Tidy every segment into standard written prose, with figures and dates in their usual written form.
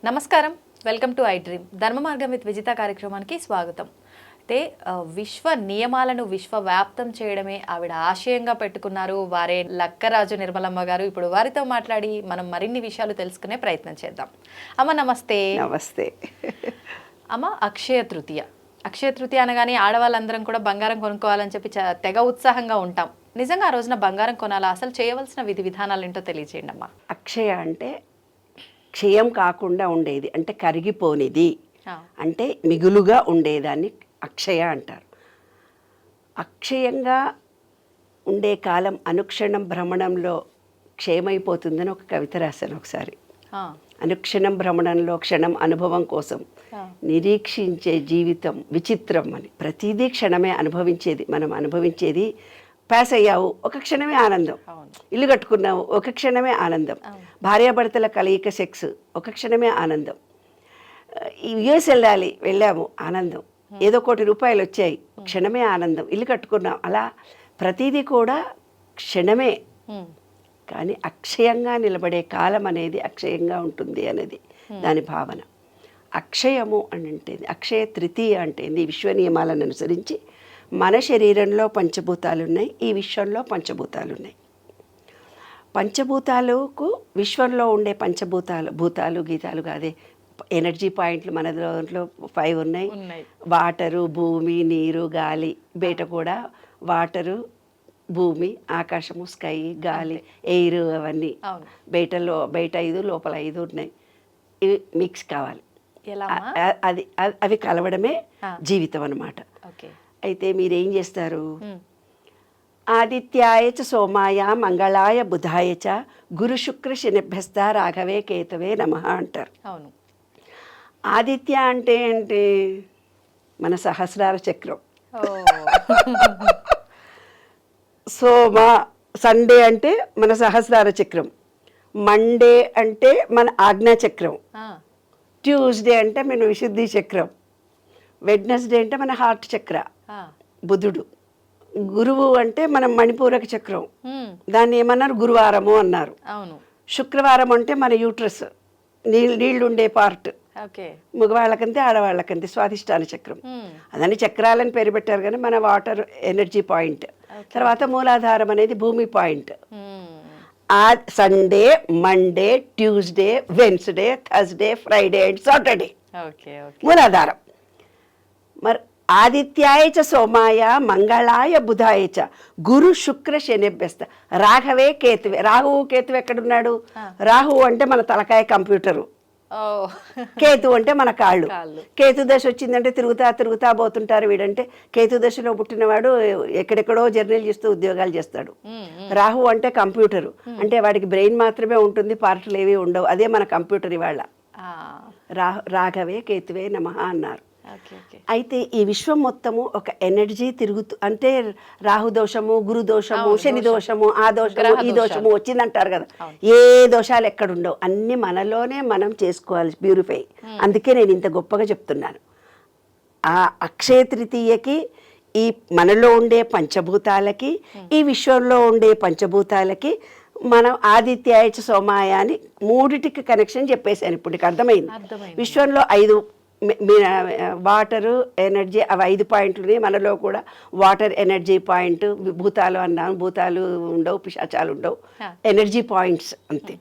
నమస్కారం, welcome to I dream. ధర్మ మార్గం విత్ విజిత కార్యక్రమానికి స్వాగతం. అయితే విశ్వ నియమాలను విశ్వవ్యాప్తం చేయడమే ఆవిడ ఆశయంగా పెట్టుకున్నారు వారే లక్కరాజు నిర్మలమ్మ గారు. ఇప్పుడు వారితో మాట్లాడి మనం మరిన్ని విషయాలు తెలుసుకునే ప్రయత్నం చేద్దాం. అమ్మ నమస్తే. నమస్తే అమ్మ, అక్షయ తృతీయ. అక్షయ తృతీయ అనగానే ఆడవాళ్ళందరం కూడా బంగారం కొనుక్కోవాలని చెప్పి తెగ ఉత్సాహంగా ఉంటాం. నిజంగా ఆ రోజున బంగారం కొనాలా? అసలు చేయవలసిన విధి విధానాలు ఏంటో తెలియజేయండి అమ్మా. అక్షయ అంటే క్షయం కాకుండా ఉండేది, అంటే కరిగిపోనిది, అంటే మిగులుగా ఉండేదాన్ని అక్షయ అంటారు. అక్షయంగా ఉండే కాలం అనుక్షణం భ్రమణంలో క్షయమైపోతుందని ఒక కవిత రాశాను ఒకసారి. అనుక్షణం భ్రమణంలో క్షణం అనుభవం కోసం నిరీక్షించే జీవితం విచిత్రం అని. ప్రతిదీ క్షణమే అనుభవించేది. మనం అనుభవించేది పాస్ అయ్యావు, ఒక క్షణమే ఆనందం. ఇల్లు కట్టుకున్నావు, ఒక క్షణమే ఆనందం. భార్యాభర్తల కలయిక సెక్స్, ఒక క్షణమే ఆనందం. యుఎస్ వెళ్ళాము, ఆనందం. ఏదో ₹1,00,00,000 వచ్చాయి, క్షణమే ఆనందం. ఇల్లు కట్టుకున్నాం. అలా ప్రతిదీ కూడా క్షణమే. కానీ అక్షయంగా నిలబడే కాలం అనేది అక్షయంగా ఉంటుంది అనేది దాని భావన. అక్షయము అని అంటే అక్షయ తృతీయ అంటే విశ్వ నియమాలను అనుసరించి మన శరీరంలో పంచభూతాలు ఉన్నాయి, ఈ విశ్వంలో పంచభూతాలు ఉన్నాయి. పంచభూతాలకు విశ్వంలో ఉండే భూతాలు గీతాలు కాదే ఎనర్జీ పాయింట్లు మన దాంట్లో 5 ఉన్నాయి. వాటరు, భూమి, నీరు, గాలి. బయట కూడా వాటరు, భూమి, ఆకాశము, స్కై, గాలి, ఎయిర్, అవన్నీ బయట 5 లోపల 5 ఉన్నాయి. ఇవి మిక్స్ కావాలి. అవి కలవడమే జీవితం అన్నమాట. అయితే మీరేం చేస్తారు? ఆదిత్యాయ చ సోమాయ మంగళాయ బుధాయ చ గురు శుక్ర శనిభ్యస్త రాఘవే కేతవే నమః అంటారు. అవును. ఆదిత్య అంటే ఏంటి? మన సహస్రార చక్రం. సోమ సండే అంటే మన సహస్రార చక్రం. మండే అంటే మన ఆజ్ఞా చక్రం. ట్యూస్డే అంటే మన విశుద్ధి చక్రం. వెడ్నెస్డే అంటే మన హార్ట్ చక్ర, బుధుడు. గురువు అంటే మన మణిపూరక చక్రం, దాన్ని ఏమన్నారు? గురువారము అన్నారు. శుక్రవారం అంటే మన యూట్రస్, నీళ్ళు ఉండే పార్ట్. మగవాళ్ళకంతే ఆడవాళ్ళకంతే స్వాధిష్టాన చక్రం. అదని చక్రాలని పేరు పెట్టారు కానీ మన వాటర్ ఎనర్జీ పాయింట్. తర్వాత మూలాధారం అనేది భూమి point. Sunday, Monday, Tuesday, Wednesday, Thursday, Friday and Saturday మూలాధారం. మరి ఆదిత్యాయ చ సోమాయ మంగళాయ బుధాయ చ గురు శుక్ర శనిభ్యస్త రాఘవే కేతువే. రాహువు కేతువు ఎక్కడున్నాడు? రాహువు అంటే మన తలకాయ కంప్యూటరు, కేతు అంటే మన కాళ్ళు. కేతు దశ వచ్చిందంటే తిరుగుతా పోతుంటారు. వీడంటే కేతు దశలో పుట్టినవాడు ఎక్కడెక్కడో జర్నీలు చేస్తూ ఉద్యోగాలు చేస్తాడు. రాహు అంటే కంప్యూటరు, అంటే వాడికి బ్రెయిన్ మాత్రమే ఉంటుంది, పార్ట్లు ఏవి ఉండవు. అదే మన కంప్యూటర్. ఇవాళ రాఘవే కేతువే నమః అన్నారు. అయితే ఈ విశ్వం మొత్తము ఒక ఎనర్జీ తిరుగుతూ, అంటే రాహు దోషము, గురు దోషము, శని దోషము, ఆ దోషము, ఈ దోషము వచ్చిందంటారు కదా. ఏ దోషాలు ఎక్కడుండవు, అన్ని మనలోనే మనం చేసుకోవాలి, ప్యూరిఫై. అందుకే నేను ఇంత గొప్పగా చెప్తున్నాను. ఆ అక్షయ తృతీయకి ఈ మనలో ఉండే పంచభూతాలకి, ఈ విశ్వంలో ఉండే పంచభూతాలకి మనం ఆదిత్యాయ చ సోమాయ అని మూడిటికి కనెక్షన్ చెప్పేశాను. ఇప్పుడు నీకు అర్థమైంది. విశ్వంలో 5 వాటరు, ఎనర్జీ, అవి 5 పాయింట్లు. మనలో కూడా వాటర్ ఎనర్జీ పాయింట్. భూతాలు అన్నాను, భూతాలు ఉండవు, పిశాచాలు ఉండవు, ఎనర్జీ పాయింట్స్ అంతే.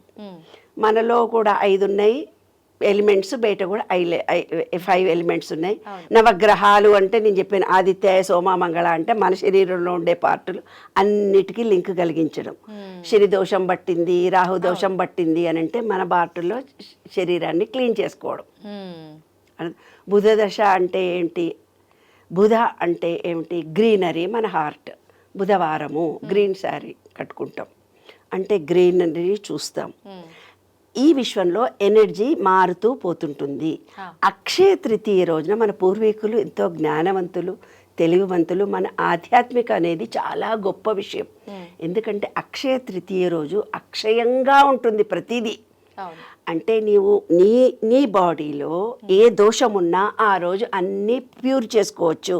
మనలో కూడా 5 ఉన్నాయి ఎలిమెంట్స్, బయట కూడా 5 ఎలిమెంట్స్ ఉన్నాయి. నవగ్రహాలు అంటే నేను చెప్పాను, ఆదిత్యాయ సోమ మంగళ అంటే మన శరీరంలో ఉండే పార్టులు అన్నిటికీ లింక్ కలిగించడం. శని దోషం పట్టింది, రాహు దోషం పట్టింది అని అంటే మన పార్టుల్లో శరీరాన్ని క్లీన్ చేసుకోవడం. బుధ దశ అంటే ఏంటి? బుధ అంటే ఏమిటి? గ్రీనరీ, మన హార్ట్. బుధవారము గ్రీన్ శారీ కట్టుకుంటాం, అంటే గ్రీనరీ చూస్తాం. ఈ విశ్వంలో ఎనర్జీ మారుతూ పోతుంటుంది. అక్షయ తృతీయ రోజున మన పూర్వీకులు ఎంతో జ్ఞానవంతులు, తెలివివంతులు. మన ఆధ్యాత్మిక అనేది చాలా గొప్ప విషయం. ఎందుకంటే అక్షయ తృతీయ రోజు అక్షయంగా ఉంటుంది ప్రతిదీ. అంటే నీవు నీ బాడీలో ఏ దోషమున్నా ఆ రోజు అన్నీ ప్యూర్ చేసుకోవచ్చు,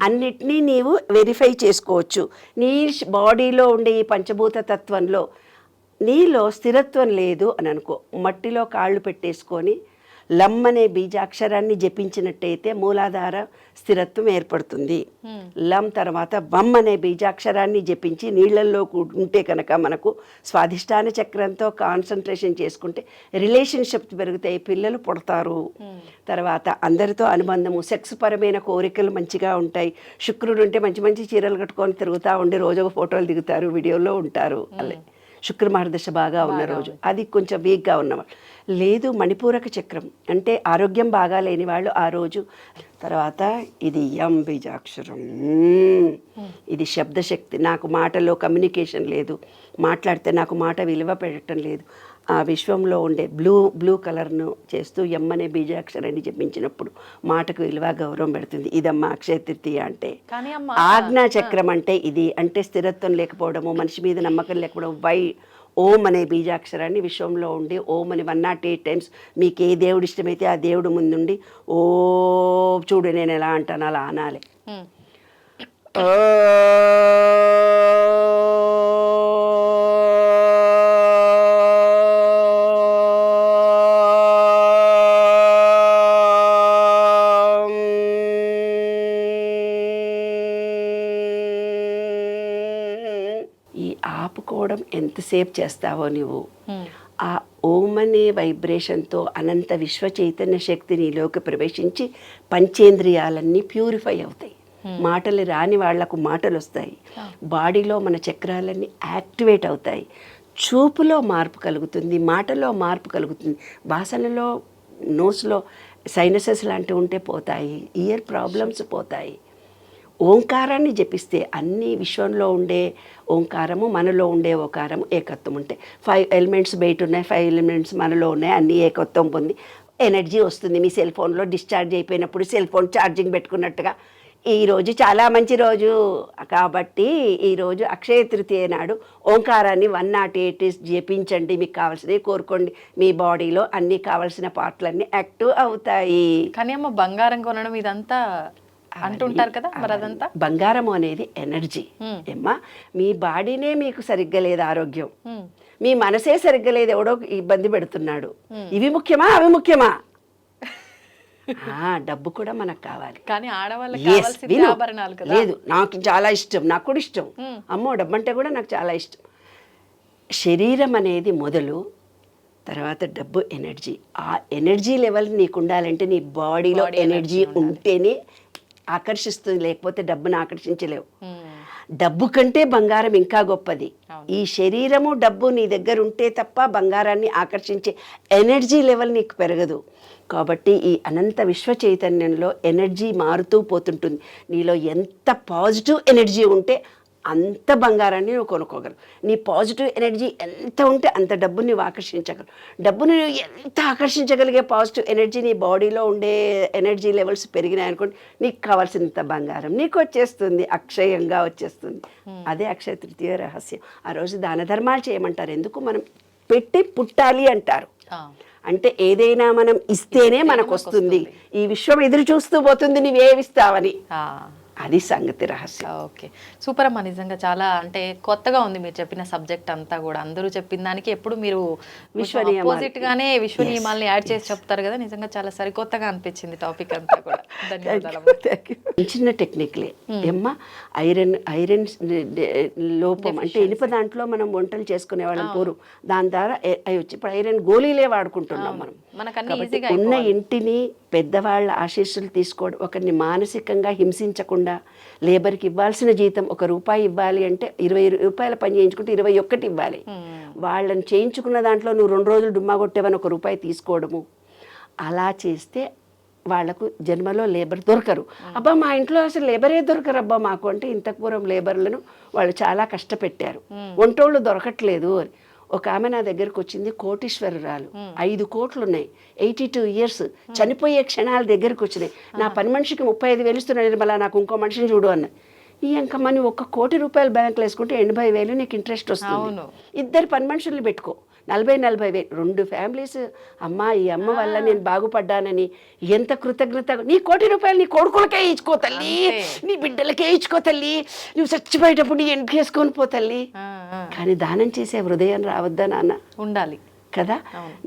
అన్నిటినీ నీవు వెరిఫై చేసుకోవచ్చు. నీ బాడీలో ఉండే ఈ పంచభూత తత్వంలో నీలో స్థిరత్వం లేదు అని అనుకో, మట్టిలో కాళ్ళు పెట్టేసుకొని లం అనే బీజాక్షరాన్ని జపించినట్టయితే మూలాధార స్థిరత్వం ఏర్పడుతుంది. లం తర్వాత వం అనే బీజాక్షరాన్ని జపించి నీళ్లలో ఉంటే కనుక మనకు స్వాధిష్టాన చక్రంతో కాన్సన్ట్రేషన్ చేసుకుంటే రిలేషన్షిప్స్ పెరుగుతాయి, పిల్లలు పుడతారు. తర్వాత అందరితో అనుబంధము, సెక్స్ పరమైన కోరికలు మంచిగా ఉంటాయి. శుక్రుడు ఉంటే మంచి మంచి చీరలు కట్టుకొని తిరుగుతూ ఉండి రోజు ఒక ఫోటోలు దిగుతారు, వీడియోలో ఉంటారు. అలా శుక్ర మహర్దశ బాగా ఉన్న రోజు, అది కొంచెం వీక్గా ఉన్నవాళ్ళు. లేదు మణిపూరక చక్రం అంటే ఆరోగ్యం బాగా లేని వాళ్ళు ఆ రోజు. తర్వాత ఇది యం బీజాక్షరం, ఇది శబ్దశక్తి. నాకు మాటలో కమ్యూనికేషన్ లేదు, మాట్లాడితే నాకు మాట విలువ పెట్టడం లేదు. ఆ విశ్వంలో ఉండే బ్లూ కలర్ను చేస్తూ ఎం అనే బీజాక్షరాన్ని జపించినప్పుడు మాటకు విలువ గౌరవం పెడుతుంది. ఇదమ్మా అక్షయ తృతీయ అంటే. ఆజ్ఞా చక్రం అంటే ఇది, అంటే స్థిరత్వం లేకపోవడము, మనిషి మీద నమ్మకం లేకపోవడం. ఓం అనే బీజాక్షరాన్ని విశ్వంలో ఉండి ఓం అని 108 టైమ్స్ మీకు ఏ దేవుడు ఇష్టమైతే ఆ దేవుడు ముందుండి ఓ చూడు నేను ఎలా అంటాను అలా అనాలి. ఈ ఆపుకోవడం ఎంతసేపు చేస్తావో నువ్వు, ఆ ఓం అనే వైబ్రేషన్తో అనంత విశ్వ చైతన్య శక్తి నీలోకి ప్రవేశించి పంచేంద్రియాలన్నీ ప్యూరిఫై అవుతాయి. మాటలు రాని వాళ్లకు మాటలు వస్తాయి, బాడీలో మన చక్రాలన్నీ యాక్టివేట్ అవుతాయి, చూపులో మార్పు కలుగుతుంది, మాటలో మార్పు కలుగుతుంది, వాసనలో నోస్లో సైనసెస్ లాంటివి ఉంటే పోతాయి, ఇయర్ ప్రాబ్లమ్స్ పోతాయి. ఓంకారాన్ని జపిస్తే అన్ని విశ్వంలో ఉండే ఓంకారము మనలో ఉండే ఓంకారము ఏకత్వం ఉంటాయి. 5 ఎలిమెంట్స్ బయట ఉన్నాయి, 5 ఎలిమెంట్స్ మనలో ఉన్నాయి, అన్నీ ఏకత్వం పొంది ఎనర్జీ వస్తుంది. మీ సెల్ ఫోన్లో డిశ్చార్జ్ అయిపోయినప్పుడు సెల్ ఫోన్ ఛార్జింగ్ పెట్టుకున్నట్టుగా ఈరోజు చాలా మంచి రోజు కాబట్టి ఈరోజు అక్షయ తృతీయ నాడు ఓంకారాన్ని 108 జపించండి. మీకు కావాల్సినవి కోరుకోండి, మీ బాడీలో అన్ని కావాల్సిన పార్ట్లన్నీ యాక్టివ్ అవుతాయి. కానీ అమ్మ బంగారం కొనడం ఇదంతా అంటుంటారు కదా, మరి అదంతా బంగారం అనేది ఎనర్జీ. ఏమ్మా మీ బాడీనే మీకు సరిగ్గా లేదు ఆరోగ్యం, మీ మనసే సరిగ్గా లేదు, ఎవడో ఇబ్బంది పెడుతున్నాడు. ఇవి ముఖ్యమా అవి ముఖ్యమా? డబ్బు కూడా మనకు కావాలి, కానీ ఆడవాళ్ళకి లేదు. నాకు చాలా ఇష్టం, నాకు కూడా ఇష్టం. అమ్మో డబ్బు అంటే కూడా నాకు చాలా ఇష్టం. శరీరం అనేది మొదలు, తర్వాత డబ్బు ఎనర్జీ. ఆ ఎనర్జీ లెవెల్ నీకు ఉండాలంటే నీ బాడీలో ఎనర్జీ ఉంటేనే ఆకర్షిస్తుంది, లేకపోతే డబ్బును ఆకర్షించలేవు. డబ్బు కంటే బంగారం ఇంకా గొప్పది. ఈ శరీరము డబ్బు నీ దగ్గర ఉంటే తప్ప బంగారాన్ని ఆకర్షించే ఎనర్జీ లెవెల్ నీకు పెరగదు. కాబట్టి ఈ అనంత విశ్వ చైతన్యంలో ఎనర్జీ మారుతూ పోతుంటుంది. నీలో ఎంత పాజిటివ్ ఎనర్జీ ఉంటే అంత బంగారాన్ని నువ్వు కొనుక్కోగలవు. నీ పాజిటివ్ ఎనర్జీ ఎంత ఉంటే అంత డబ్బుని నువ్వు ఆకర్షించగలవు. డబ్బుని నువ్వు ఎంత ఆకర్షించగలిగే పాజిటివ్ ఎనర్జీ నీ బాడీలో ఉండే ఎనర్జీ లెవెల్స్ పెరిగినాయనుకోండి, నీకు కావాల్సినంత బంగారం నీకు వచ్చేస్తుంది, అక్షయంగా వచ్చేస్తుంది. అదే అక్షయ తృతీయ రహస్యం. ఆ రోజు దాన ధర్మాలు చేయమంటారు. ఎందుకు? మనం పెట్టి పుట్టాలి అంటారు. అంటే ఏదైనా మనం ఇస్తేనే మనకు వస్తుంది. ఈ విశ్వం ఎదురు చూస్తూ పోతుంది నువ్వేమిస్తావని. అది సంగతి రహస్యం. ఓకే, సూపర్ అమ్మా. నిజంగా చాలా అంటే కొత్తగా ఉంది మీరు చెప్పిన సబ్జెక్ట్ అంతా కూడా. అందరూ చెప్పిన దానికి ఎప్పుడు మీరు ఆపోజిట్ గానే విశ్వ నియమాలని యాడ్ చేసి చెప్తారు కదా, నిజంగా చాలా సరికొత్తగా అనిపించింది టాపిక్ అంతా కూడా. ధన్యవాదాలు. చిన్న టెక్నిక్లే ఏమ్మా, ఐరన్ లోపం అంటే ఇనుప దాంట్లో మనం వంటలు చేసుకునే వాళ్ళం పూర్వం, దాని ద్వారా వచ్చి ఇప్పుడు ఐరన్ గోళీలే వాడుకుంటున్నాం మనం. ఉన్న ఇంటిని పెద్దవాళ్ళ ఆశీస్సులు తీసుకోవడం, ఒకరిని మానసికంగా హింసించకుండా, లేబర్కి ఇవ్వాల్సిన జీతం ₹1 ఇవ్వాలి అంటే 20 రూపాయల పని చేయించుకుంటే 21 ఇవ్వాలి. వాళ్ళని చేయించుకున్న దాంట్లో నువ్వు 2 రోజులు డుమ్మా కొట్టేవని ₹1 తీసుకోవడము, అలా చేస్తే వాళ్లకు జన్మలో లేబర్ దొరకరు. అబ్బా మా ఇంట్లో అసలు లేబరే దొరకరు అబ్బా మాకు అంటే, ఇంతకు పూర్వం లేబర్లను వాళ్ళు చాలా కష్టపెట్టారు, వంటోళ్ళు దొరకట్లేదు అని. ఒక ఆమె నా దగ్గరకు వచ్చింది, కోటీశ్వరురాలు, 5 కోట్లు ఉన్నాయి, 82 ఇయర్స్, చనిపోయే క్షణాల దగ్గరకు వచ్చినాయి. నా పని మనిషికి 35,000 ఇస్తున్నాను, మళ్ళీ నాకు ఇంకో మనిషిని చూడు అన్న. ఈ అంకమ్మ నువ్వు ₹1 కోటి బ్యాంకులో వేసుకుంటే 80,000 నీకు ఇంట్రెస్ట్ వస్తుంది. 2 పని మనుషుల్ని పెట్టుకో, 40,000 2 ఫ్యామిలీస్. అమ్మా ఈ అమ్మ వల్ల నేను బాగుపడ్డానని ఎంత కృతజ్ఞత. నీ ₹1 నీ కొడుకులకే ఇచ్చుకో తల్లి, నీ బిడ్డలకే ఇచ్చుకో తల్లి, నువ్వు చచ్చిపోయేటప్పుడు నీ ఎంపిక వేసుకొని పో తల్లి. కానీ దానం చేసే హృదయం రావద్దా నాన్న? ఉండాలి. కదా.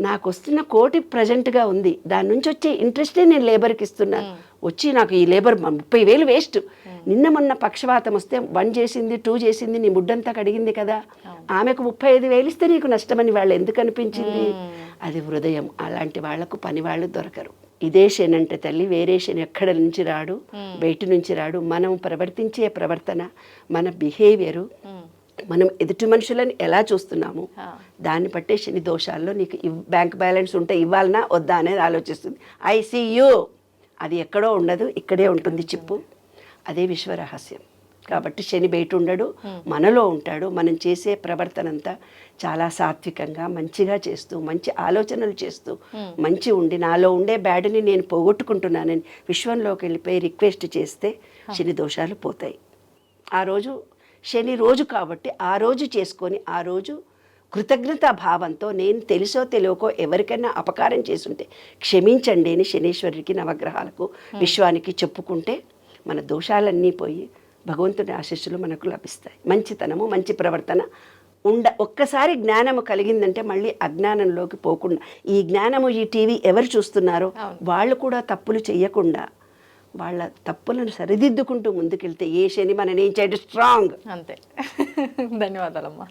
నాకు వస్తున్న కోటి ప్రజెంట్గా ఉంది, దాని నుంచి వచ్చే ఇంట్రెస్టే నేను లేబర్కి ఇస్తున్నాను. వచ్చి నాకు ఈ లేబర్ 30,000 వేస్ట్. నిన్న మొన్న పక్షవాతం వస్తే 1 చేసింది 2 చేసింది, నీ ముడ్డంతా కడిగింది కదా, ఆమెకు 35,000 ఇస్తే నీకు నష్టమని వాళ్ళు ఎందుకు అనిపించింది? అది హృదయం. అలాంటి వాళ్లకు పని వాళ్ళు దొరకరు. ఇదే శని అంటే తల్లి, వేరే శని ఎక్కడ నుంచి రాడు, బయట నుంచి రాడు. మనం ప్రవర్తించే ప్రవర్తన, మన బిహేవియరు, మనం ఎదుటి మనుషులను ఎలా చూస్తున్నాము దాన్ని బట్టే శని దోషాల్లో నీకు బ్యాంక్ బ్యాలెన్స్ ఉంటే ఇవ్వాలనా వద్దా అనేది ఆలోచిస్తుంది. ఐసీయూ అది ఎక్కడో ఉండదు, ఇక్కడే ఉంటుంది చిప్పు. అదే విశ్వరహస్యం. కాబట్టి శని బయట ఉండడు, మనలో ఉంటాడు. మనం చేసే ప్రవర్తన అంతా చాలా సాత్వికంగా మంచిగా చేస్తూ, మంచి ఆలోచనలు చేస్తూ, మంచి ఉండి నాలో ఉండే బ్యాడ్ని నేను పోగొట్టుకుంటున్నానని విశ్వంలోకి వెళ్ళిపోయి రిక్వెస్ట్ చేస్తే శని దోషాలు పోతాయి. ఆ రోజు శని రోజు కాబట్టి ఆ రోజు చేసుకొని, ఆ రోజు కృతజ్ఞతా భావంతో నేను తెలుసో తెలియకో ఎవరికైనా అపకారం చేసుంటే క్షమించండి అని శనీశ్వరుడికి, నవగ్రహాలకు, విశ్వానికి చెప్పుకుంటే మన దోషాలన్నీ పోయి భగవంతుని ఆశీస్సులు మనకు లభిస్తాయి. మంచితనము, మంచి ప్రవర్తన ఒక్కసారి జ్ఞానము కలిగిందంటే మళ్ళీ అజ్ఞానంలోకి పోకుండా, ఈ జ్ఞానము, ఈ టీవీ ఎవరు చూస్తున్నారో వాళ్ళు కూడా తప్పులు చెయ్యకుండా వాళ్ళ తప్పులను సరిదిద్దుకుంటూ ముందుకెళ్తే ఏ శని మననేం చేయడం స్ట్రాంగ్. అంతే. ధన్యవాదాలమ్మా.